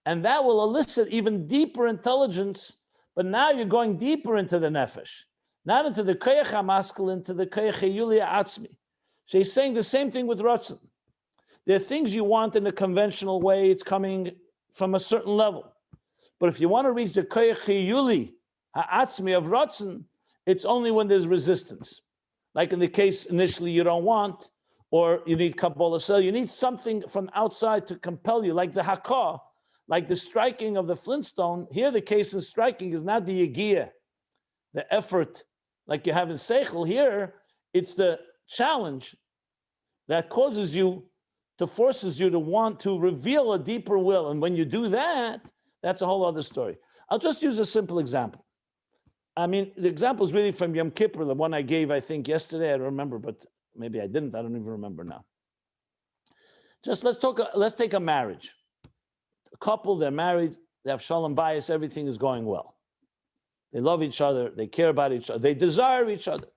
and that will elicit even deeper intelligence, but now you're going deeper into the nefesh, not into the koyach hamaskil, into the koyach yulia atzmi. So he's saying the same thing with Ratzon. There are things you want in a conventional way, it's coming from a certain level. But if you want to reach the koyach yuli ha'atzmi of Ratzon, it's only when there's resistance. Like in the case initially you don't want, or you need Kabbalah sel, you need something from outside to compel you, like the hakah, like the striking of the flintstone. Here the case in striking is not the yegiyah, the effort like you have in seichel. Here it's the challenge that causes you, forces you to want to reveal a deeper will. And when you do that, that's a whole other story. I'll just use a simple example. I mean, the example is really from Yom Kippur, the one I gave, I think, yesterday. I don't remember, but maybe I didn't. I don't even remember now. Just let's take a marriage. A couple, they're married, they have shalom bayis, everything is going well. They love each other, they care about each other, they desire each other.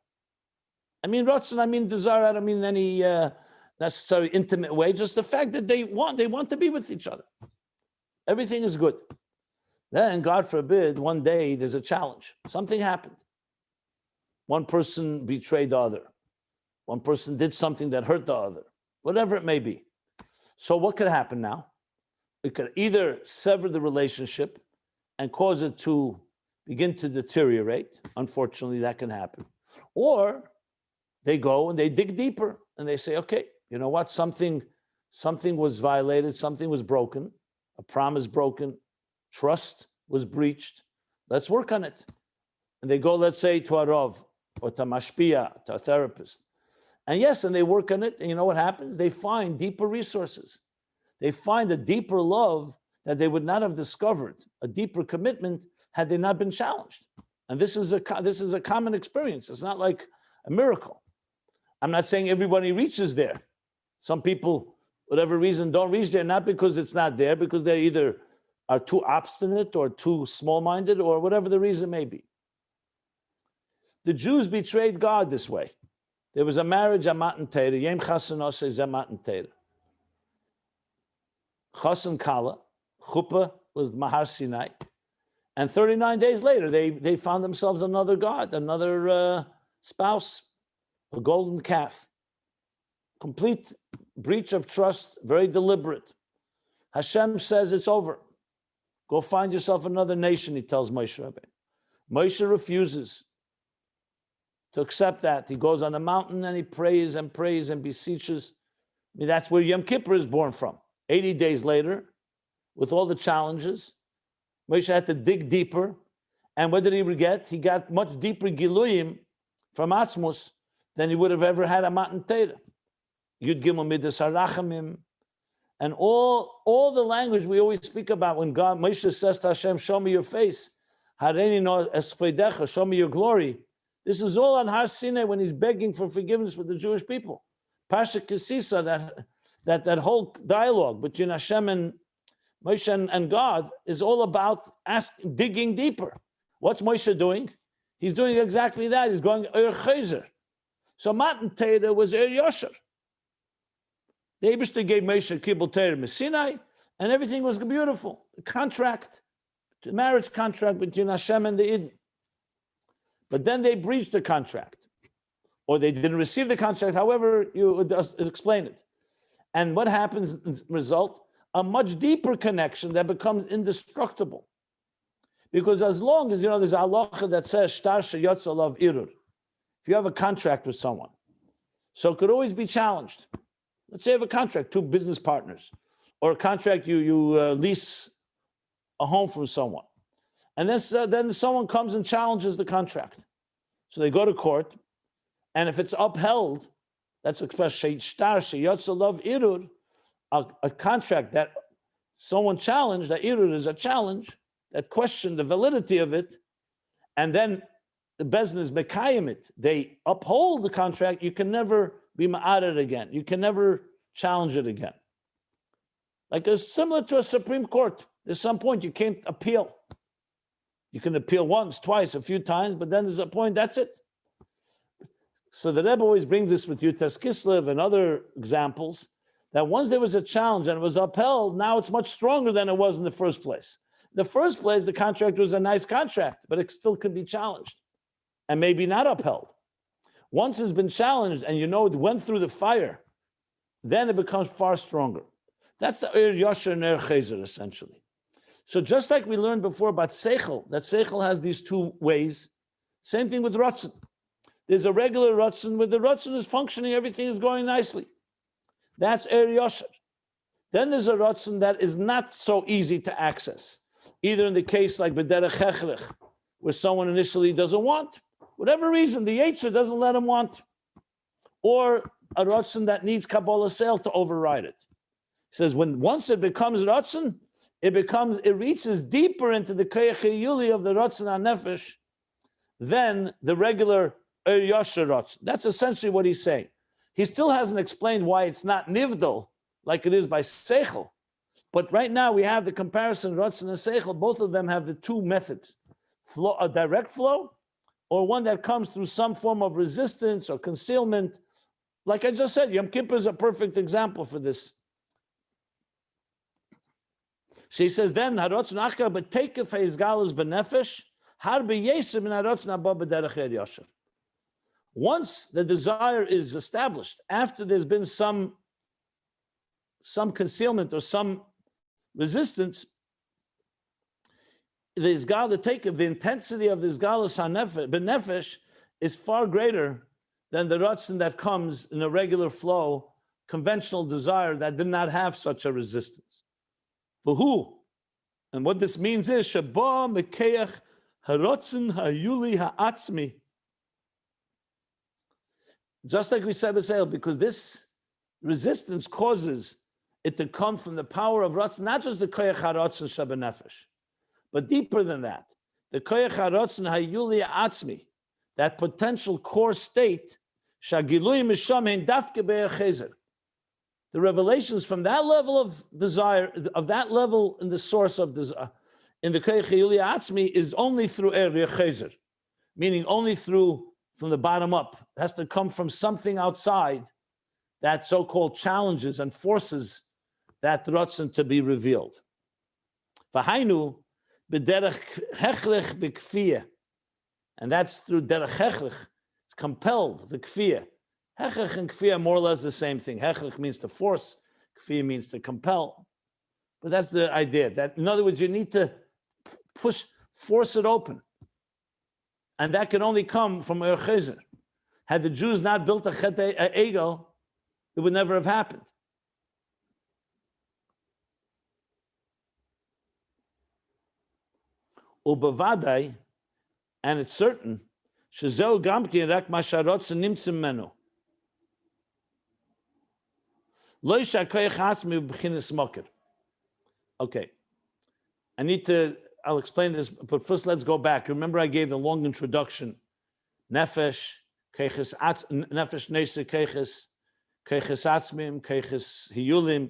I mean, Ratzon, I mean desire, I don't mean any necessary intimate way, just the fact that they want to be with each other. Everything is good. Then, God forbid, one day there's a challenge. Something happened. One person betrayed the other. One person did something that hurt the other. Whatever it may be. So what could happen now? It could either sever the relationship and cause it to begin to deteriorate. Unfortunately, that can happen. Or they go and they dig deeper and they say, okay, you know what? Something was violated, something was broken, a promise broken, trust was breached. Let's work on it. And they go, let's say, to a Rav or to Mashpia, to a therapist. And yes, and they work on it. And you know what happens? They find deeper resources. They find a deeper love that they would not have discovered, a deeper commitment had they not been challenged. And this is a common experience. It's not like a miracle. I'm not saying everybody reaches there. Some people, whatever reason, don't reach there, not because it's not there, because they either are too obstinate or too small-minded or whatever the reason may be. The Jews betrayed God this way. There was a marriage at Matan Torah, Yem Chasanos is at Matan Torah. Chasan Kala, Chuppah was Mahar Sinai. And 39 days later, they found themselves another god, another spouse, a golden calf. Complete breach of trust, very deliberate. Hashem says it's over. Go find yourself another nation, he tells Moshe Rabbeinu. Moshe refuses to accept that. He goes on the mountain and he prays and prays and beseeches. I mean, that's where Yom Kippur is born from. 80 days later, with all the challenges, Moshe had to dig deeper. And what did he get? He got much deeper Giluyim from Atzmus than he would have ever had at Matan Torah. Yud Gimel Midas HaRachamim. And all the language we always speak about when God, Moshe says to Hashem, show me your face. Hareini no esfeidecha, show me your glory. This is all on Har Sinai when he's begging for forgiveness for the Jewish people. Parsha Kisisa, that whole dialogue between Hashem and Moshe and God is all about digging deeper. What's Moshe doing? He's doing exactly that. He's going Chayzer. So Matan Torah was Yosher. The Eibishter gave Moshe Kibbutz Torah Sinai, and everything was beautiful. The contract, the marriage contract between Hashem and the Eden. But then they breached the contract, or they didn't receive the contract. However, you explain it. And what happens as a result? A much deeper connection that becomes indestructible. Because as long as, there's a halacha that says, Shtar sheyotz alav irur. If you have a contract with someone, so it could always be challenged. Let's say you have a contract, two business partners, or a contract you lease a home from someone. And then someone comes and challenges the contract. So they go to court, and if it's upheld, that's expressed, shtar sheyotz alav irur, a contract that someone challenged, that irur is a challenge, that questioned the validity of it, and then the business mekayim it, they uphold the contract, you can never be ma'ared again. You can never challenge it again. Like it's similar to a Supreme Court. There's some point you can't appeal. You can appeal once, twice, a few times, but then there's a point, that's it. So the Rebbe always brings this with Yutas Kislev and other examples, that once there was a challenge and it was upheld, now it's much stronger than it was in the first place. In the first place, the contract was a nice contract, but it still could be challenged and maybe not upheld. Once it's been challenged and it went through the fire, then it becomes far stronger. That's the Yosher and Chezer, essentially. So just like we learned before about Seichel, that Seichel has these two ways, same thing with Ratzon. There's a regular Ratzon where the Ratzon is functioning, everything is going nicely. That's Yosher. Then there's a Ratzon that is not so easy to access. Either in the case like B'derech Hechrech, where someone initially doesn't want, whatever reason, the Yetzer doesn't let him want, or a Ratzon that needs Kabbalah Sale to override it. He says once it becomes Ratzon, it reaches deeper into the Koyach Yuli of the Ratzon HaNefesh than the regular Yosher Ratzon. That's essentially what he's saying. He still hasn't explained why it's not Nivdal like it is by Seichel. But right now we have the comparison, Ratzon and Seichel, both of them have the two methods. A direct flow, or one that comes through some form of resistance or concealment. Like I just said, Yom Kippur is a perfect example for this. She says, then, Harotzon Achka b'teikef ha'izgalus b'nefesh, har b'yesim in Harotzon haba b'derech Yosher. Once the desire is established, after there's been some concealment or some resistance, the izgal, the intensity of the izgalus b'nefesh is far greater than the ratzon that comes in a regular flow, conventional desire that did not have such a resistance. For who? And what this means is Shabba Mekeach Harotzon Hayuli Ha'atzmi. Just like we said because this resistance causes it to come from the power of Ratzon, not just the Koyach HaRatzon Shabanefesh, but deeper than that. the koyach harotzen hayuli atzmi, that potential core state, shagilui misham hein dafke be'er chezer. The revelations from that level of desire, of that level in the source of desire, in the koyach hayuli atzmi, is only through er chezer, meaning only through from the bottom up. It has to come from something outside that so-called challenges and forces that rotzen to be revealed. V'hainu b'derech hechrech v'kfiyah, and that's through derech hechrech. It's compelled. V'kfiyah, hechrech and kfiyah are more or less the same thing. Hechrech means to force, kfiyah means to compel. But that's the idea. That in other words, you need to force it open, and that can only come from Er Chezer. Had the Jews not built a Chet Egel, it would never have happened. Ubavadai, and it's certain, Shezeu Gamkin Rak Masharotz Nimtzim Menu. Lo Shakoyach Hasmi B'chinas Moker. Okay. I'll explain this, but first let's go back. Remember I gave the long introduction. Nefesh, Keches Nefesh Neshe Keches, Keches Atzmim, Keches Hiyulim,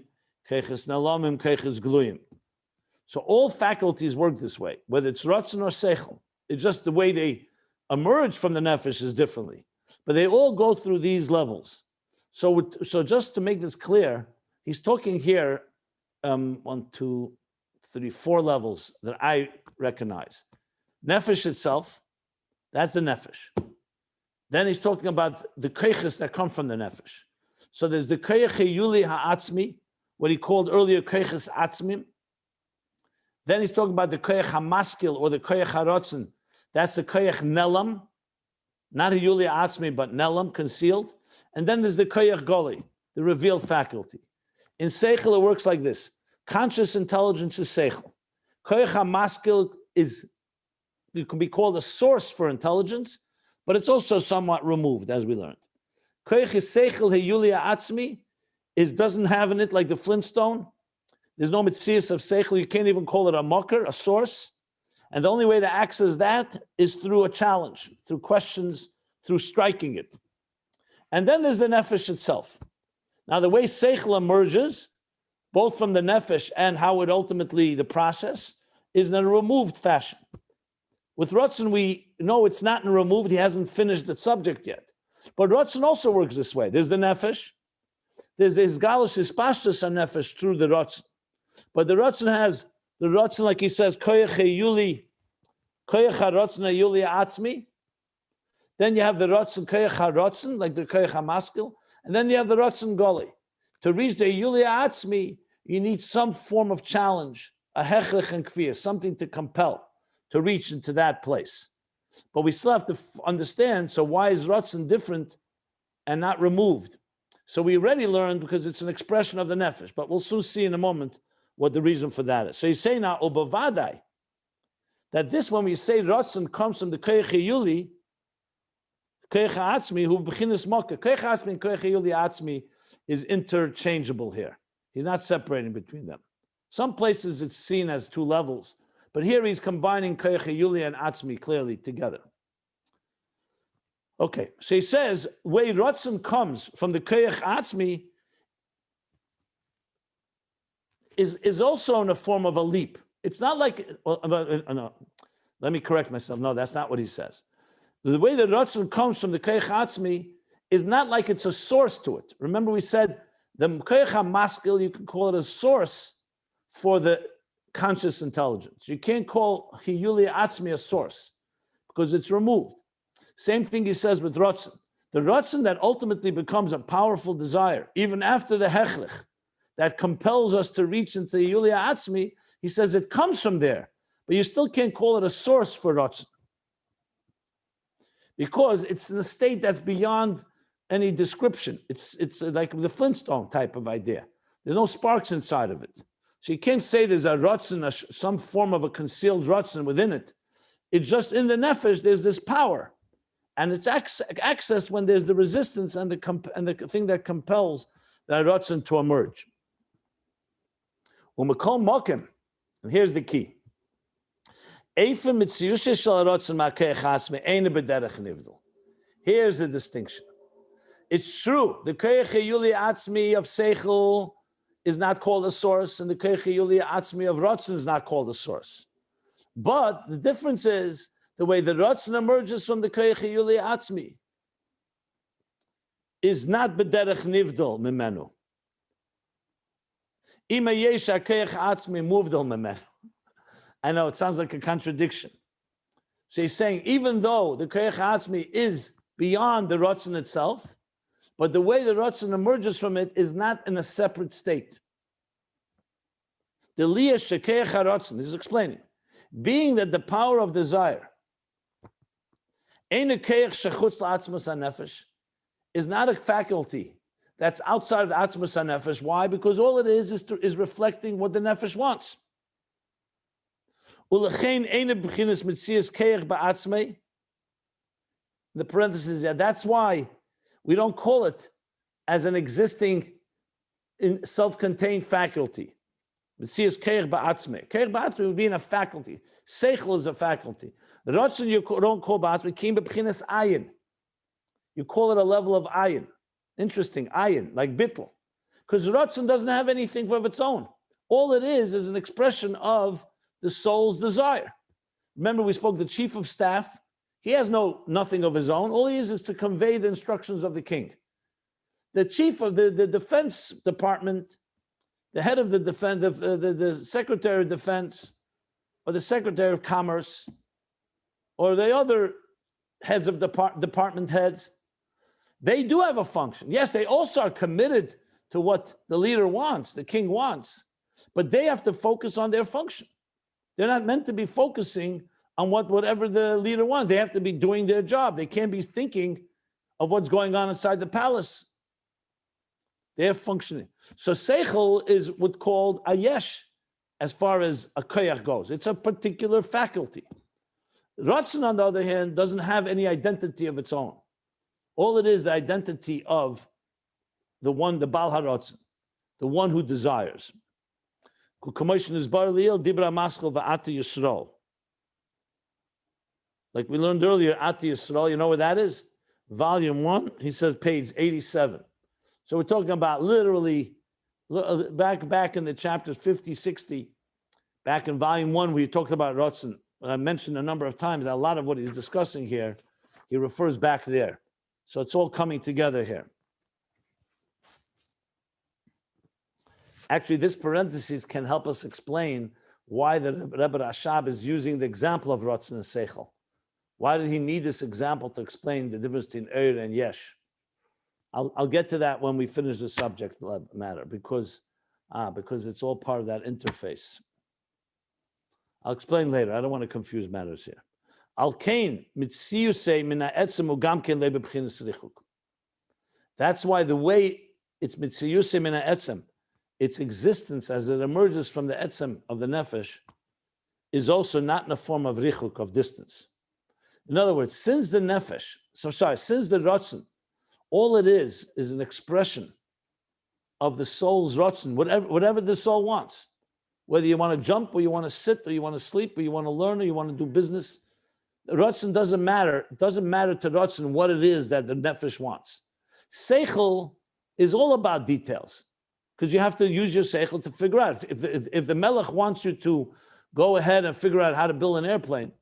Keches Nalamim, Keches Gluyim. So all faculties work this way, whether it's Ratzon or Seichel. It's just the way they emerge from the Nefesh is differently. But they all go through these levels. So just to make this clear, he's talking here, 1, 2, 3, 4 levels that I recognize. Nefesh itself, that's the Nefesh. Then he's talking about the Keiches that come from the Nefesh. So there's the Keich Yuli Ha'atzmi, what he called earlier Keiches Atzmim. Then he's talking about the Keich HaMaskil or the Keich HaRotzen. That's the Keich Nelam, not Yuli Atzmi, but Nelam, concealed. And then there's the Keich Goli, the revealed faculty. In Seichel, it works like this. Conscious intelligence is Seichel. Keich HaMaskil it can be called a source for intelligence, but it's also somewhat removed, as we learned. Keich Seichel Heyuli Atzmi doesn't have in it like the Flintstone. There's no mitzias of Seichel. You can't even call it a mocker, a source. And the only way to access that is through a challenge, through questions, through striking it. And then there's the Nefesh itself. Now, the way Seichel emerges, both from the Nefesh and how it ultimately, the process, is in a removed fashion. With Ratzon, we know it's not in removed. He hasn't finished the subject yet. But Ratzon also works this way. There's the Nefesh. There's the Isgalus Ispashtus on Nefesh through the Ratzon. But the Ratzon has, the Ratzon, like he says, Koyach HaYuli, Koyach HaRatzon HaYuli Atzmi. Then you have the Ratzon, Koyach HaRatzon, like the Koyach HaMaskil. And then you have the Ratzon Goli. To reach the Yuli Atzmi, you need some form of challenge, a hechrech and kfiyah, something to compel to reach into that place. But we still have to understand, so why is Ratzon different and not removed? So we already learned because it's an expression of the Nefesh, but we'll soon see in a moment what the reason for that is. So he's saying now, Obavadai, that this, when we say Ratzon comes from the Koyach Yuli, Koyach Atzmi, who bechinas Mokkah, Koyach Atzmi and Koyach Yuli Atzmi is interchangeable here. He's not separating between them. Some places it's seen as 2 levels, but here he's combining Koyach Yuli and Atzmi clearly together. Okay, so he says, way Ratzon comes from the Koyach Atzmi is also in a form of a leap. It's not like, no, let me correct myself. No, that's not what he says. The way that Ratzon comes from the Koyach Atzmi is not like it's a source to it. Remember we said the Koyach HaMaskil, you can call it a source for the conscious intelligence. You can't call Hiyuli Atzmi a source because it's removed. Same thing he says with Ratzon. The Ratzon that ultimately becomes a powerful desire, even after the Hechrech, that compels us to reach into Hiyuli Atzmi, he says it comes from there, but you still can't call it a source for Ratzon because it's in a state that's beyond any description. It's like the Flintstone type of idea. There's no sparks inside of it. So you can't say there's a Ratzon, some form of a concealed Ratzon within it. It's just in the Nefesh, there's this power. And it's accessed when there's the resistance and the thing that compels that Ratzon to emerge. And here's the key. Here's the distinction. It's true, the Koyach Yuli Atzmi of Seichel is not called a source, and the Koyach Yuli Atzmi of Ratzon is not called a source. But the difference is the way the Ratzon emerges from the Koyach Yuli Atzmi is not b'derech nivdal mimenu. Ima yesh ha'koyach atzmi muvdal mimenu. I know it sounds like a contradiction. So he's saying even though the koyach atzmi is beyond the Ratzon itself, but the way the Ratzon emerges from it is not in a separate state. The liyah shekoyach haratzon, this is explaining, being that the power of desire, ein koyach shechutz la'atzmos hanefesh, is not a faculty that's outside of the atzmos hanefesh. Why? Because all it is reflecting what the nefesh wants. Ulechein ein b'chinas mitzias koyach ba'atzmei. The parentheses, yeah, that's why we don't call it as an existing self-contained faculty. Mitzias koyach ba'atzmei. Koyach ba'atzmei would be in a faculty. Seichel is a faculty. The Ratzon you don't call ba'atzmei, came b'chinas ayin. You call it a level of ayin. Interesting, ayin, like bittul. Because Ratzon doesn't have anything of its own. All it is an expression of the soul's desire. Remember, we spoke the chief of staff. He has nothing of his own. All he is to convey the instructions of the king. The chief of the defense department, the head of the defense, the secretary of defense, or the secretary of commerce, or the other heads of department heads, they do have a function. Yes, they also are committed to what the leader wants, the king wants, but they have to focus on their function. They're not meant to be focusing on whatever the leader wants. They have to be doing their job. They can't be thinking of what's going on inside the palace. They're functioning. So seichel is what's called a yesh, as far as a koyach goes. It's a particular faculty. Ratzon, on the other hand, doesn't have any identity of its own. All it is the identity of the one, the Baal HaRatzon, the one who desires. Like we learned earlier, Ati Yisrael, you know what that is? Volume 1, he says page 87. So we're talking about literally, back in the chapters 50, 60, back in volume 1, we talked about Ratzon. I mentioned a number of times, a lot of what he's discussing here, he refers back there. So it's all coming together here. Actually, this parenthesis can help us explain why the Rebbe Rashab is using the example of Ratzon and Seichel. Why did he need this example to explain the difference between Eir and Yesh? I'll get to that when we finish the subject matter, because it's all part of that interface. I'll explain later. I don't want to confuse matters here. That's why the way it's mitziyusei min ha'etzem, its existence as it emerges from the etzem of the nefesh, is also not in a form of richuk, of distance. In other words, since the Ratzon, all it is an expression of the soul's Ratzon, whatever the soul wants. Whether you want to jump, or you want to sit, or you want to sleep, or you want to learn, or you want to do business, the Ratzon doesn't matter. It doesn't matter to Ratzon what it is that the nefesh wants. Seichel is all about details, because you have to use your seichel to figure out. If the melech wants you to go ahead and figure out how to build an airplane,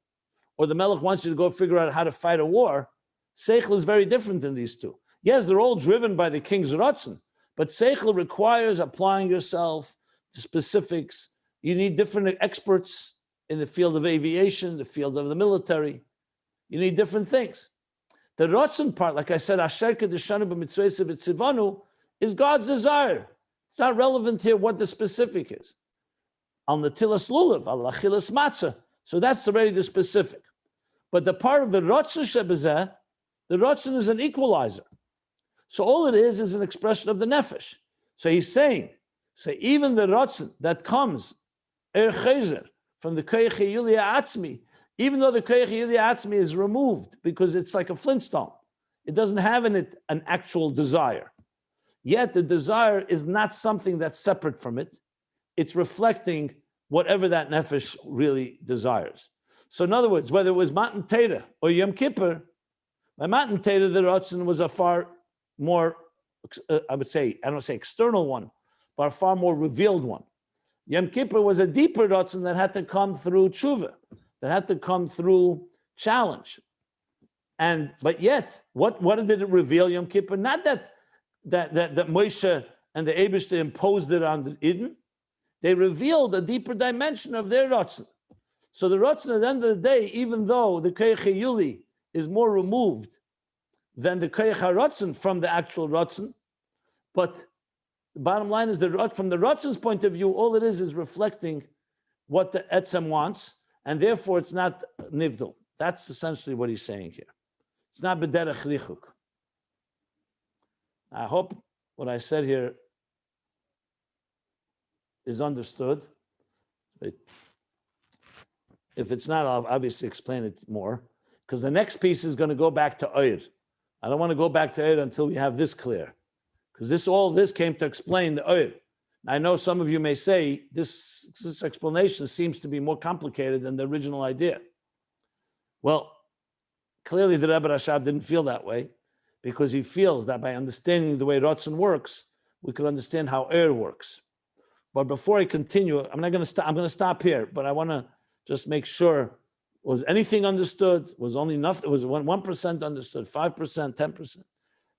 or the melech wants you to go figure out how to fight a war, seichel is very different than these two. Yes, they're all driven by the king's ratzon, but seichel requires applying yourself to specifics. You need different experts in the field of aviation, the field of the military. You need different things. The ratzon part, like I said, asher kedeshanu b'mitzvayse v'tzivanu, is God's desire. It's not relevant here what the specific is. Al netilas lulav, al achilas matzah. So that's already the specific. But the part of the ratzon shebezeh, the ratzon is an equalizer. So all it is an expression of the nefesh. So he's saying, so even the ratzon that comes from the koyach yulia atzmi, even though the koyach yulia atzmi is removed because it's like a flintstone, it doesn't have in it an actual desire. Yet the desire is not something that's separate from it. It's reflecting whatever that nefesh really desires. So in other words, whether it was Matan Torah or Yom Kippur, by Matan Torah, the Ratzon was a far more, I would say, I don't say external one, but a far more revealed one. Yom Kippur was a deeper Ratzon that had to come through tshuva, that had to come through challenge. But yet, what did it reveal Yom Kippur? Not that Moshe and the Eibishter imposed it on the Eden. They revealed a deeper dimension of their Ratzon. So the Ratzon at the end of the day, even though the Koyach Yuli is more removed than the Koyach HaRatzon from the actual Ratzon, but the bottom line is that from the Ratzon's point of view, all it is reflecting what the Etzem wants, and therefore it's not Nivdal. That's essentially what he's saying here. It's not B'derech Richuk. I hope what I said here is understood. If it's not, I'll obviously explain it more, because the next piece is going to go back to Oyer. I don't want to go back to Oyer until we have this clear, because all this came to explain the Oyer. I know some of you may say this explanation seems to be more complicated than the original idea. Well, clearly the Rebbe Rashab didn't feel that way, because he feels that by understanding the way Ratzon works, we could understand how Oyer works. But before I continue, I'm going to stop here, but I want to just make sure, was anything understood? Was only nothing? Was 1% understood? 5%? 10%?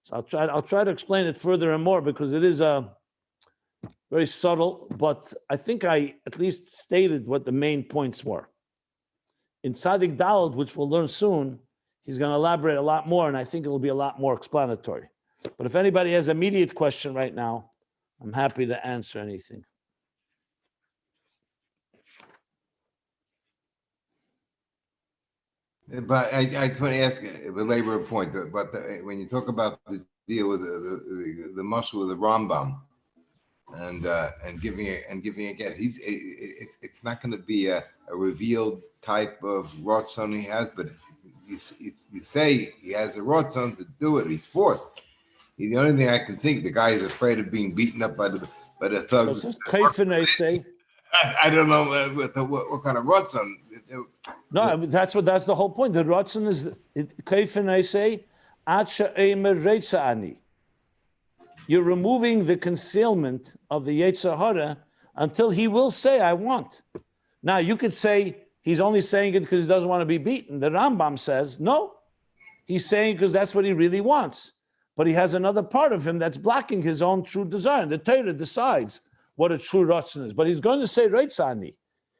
So I'll try to explain it further and more, because it is very subtle. But I think I at least stated what the main points were. In Tzadik Daled, which we'll learn soon, he's going to elaborate a lot more, and I think it will be a lot more explanatory. But if anybody has an immediate question right now, I'm happy to answer anything. But I just want to ask, belabor a point. But when you talk about the deal with the muscle with the Rambam and giving a get, it's not going to be a revealed type of Ratzon he has, but you say he has a Ratzon to do it. He's forced. The only thing I can think, the guy is afraid of being beaten up by the thugs. I don't know what kind of Ratzon. No, that's the whole point. The Ratzon is Kaifen I say, Acha Eimer Reitzani. You're removing the concealment of the Yetzer Hara until he will say, I want. Now you could say he's only saying it because he doesn't want to be beaten. The Rambam says, no, he's saying because that's what he really wants. But he has another part of him that's blocking his own true desire. And the Torah decides what a true Ratzon is. But he's going to say Reitzani.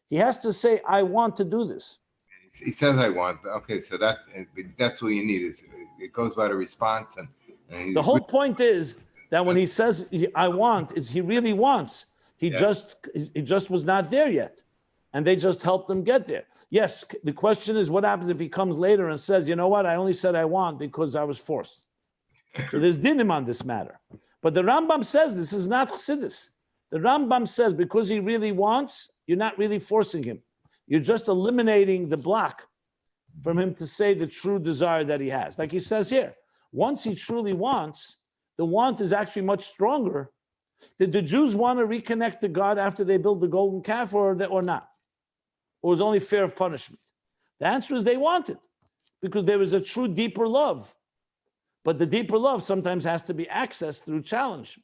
He has to say, I want to do this. He says, I want. Okay, so that's what you need. It goes by the response. And the whole point is that when he says, I want, is he really wants. He just was not there yet. And they just helped him get there. Yes, the question is, what happens if he comes later and says, you know what, I only said I want because I was forced. So there's dinim on this matter. But the Rambam says this is not Chassidus. The Rambam says because he really wants, you're not really forcing him. You're just eliminating the block from him to say the true desire that he has. Like he says here, once he truly wants, the want is actually much stronger. Did the Jews want to reconnect to God after they built the golden calf or not? Or was it only fear of punishment? The answer is they wanted, because there was a true deeper love. But the deeper love sometimes has to be accessed through challenge.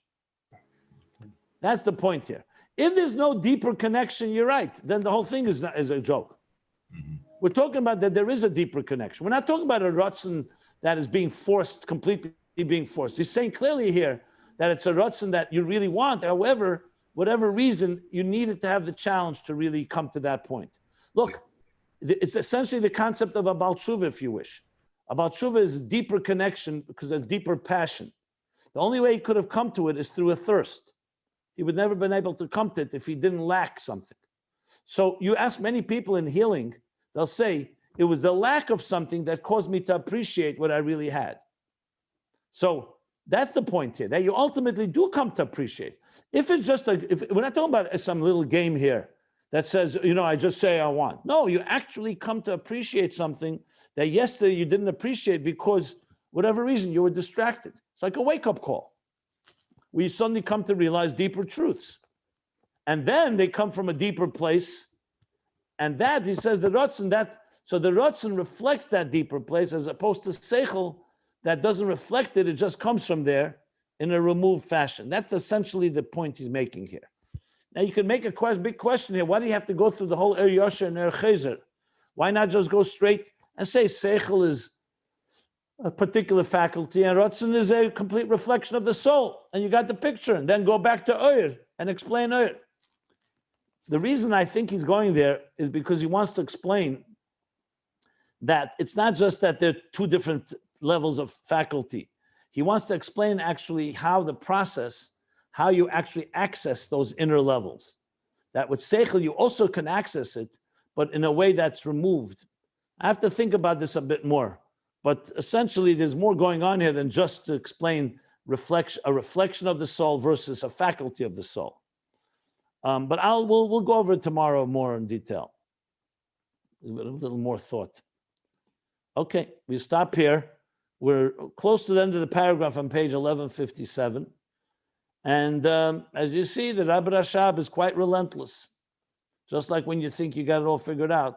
That's the point here. If there's no deeper connection, you're right, then the whole thing is a joke. Mm-hmm. We're talking about that there is a deeper connection. We're not talking about a Ratzon that is being forced, completely being forced. He's saying clearly here that it's a Ratzon that you really want. However, whatever reason, you needed to have the challenge to really come to that point. Look, it's essentially the concept of a Baal Tshuva, if you wish. A Baal Tshuva is a deeper connection because of deeper passion. The only way he could have come to it is through a thirst. He would never have been able to come to it if he didn't lack something. So you ask many people in healing, they'll say, it was the lack of something that caused me to appreciate what I really had. So that's the point here, that you ultimately do come to appreciate. If it's just we're not talking about some little game here that says, I just say I want. No, you actually come to appreciate something that yesterday you didn't appreciate because whatever reason you were distracted. It's like a wake-up call. We suddenly come to realize deeper truths. And then they come from a deeper place. And that, he says, the Ratzon, that So the Ratzon reflects that deeper place as opposed to Seichel that doesn't reflect it, it just comes from there in a removed fashion. That's essentially the point he's making here. Now you could make a big question here. Why do you have to go through the whole Yosher and Chezer? Why not just go straight and say Seichel is a particular faculty and Ratzon is a complete reflection of the soul, and you got the picture, and then go back to Oyer and explain Oyer. The reason I think he's going there is because he wants to explain that it's not just that there are two different levels of faculty. He wants to explain actually how the process, how you actually access those inner levels. That with Seichel, you also can access it, but in a way that's removed. I have to think about this a bit more. But essentially, there's more going on here than just to explain a reflection of the soul versus a faculty of the soul. But we'll go over it tomorrow more in detail. A little more thought. Okay, we stop here. We're close to the end of the paragraph on page 1157. And as you see, the Rabbi Rashab is quite relentless. Just like when you think you got it all figured out,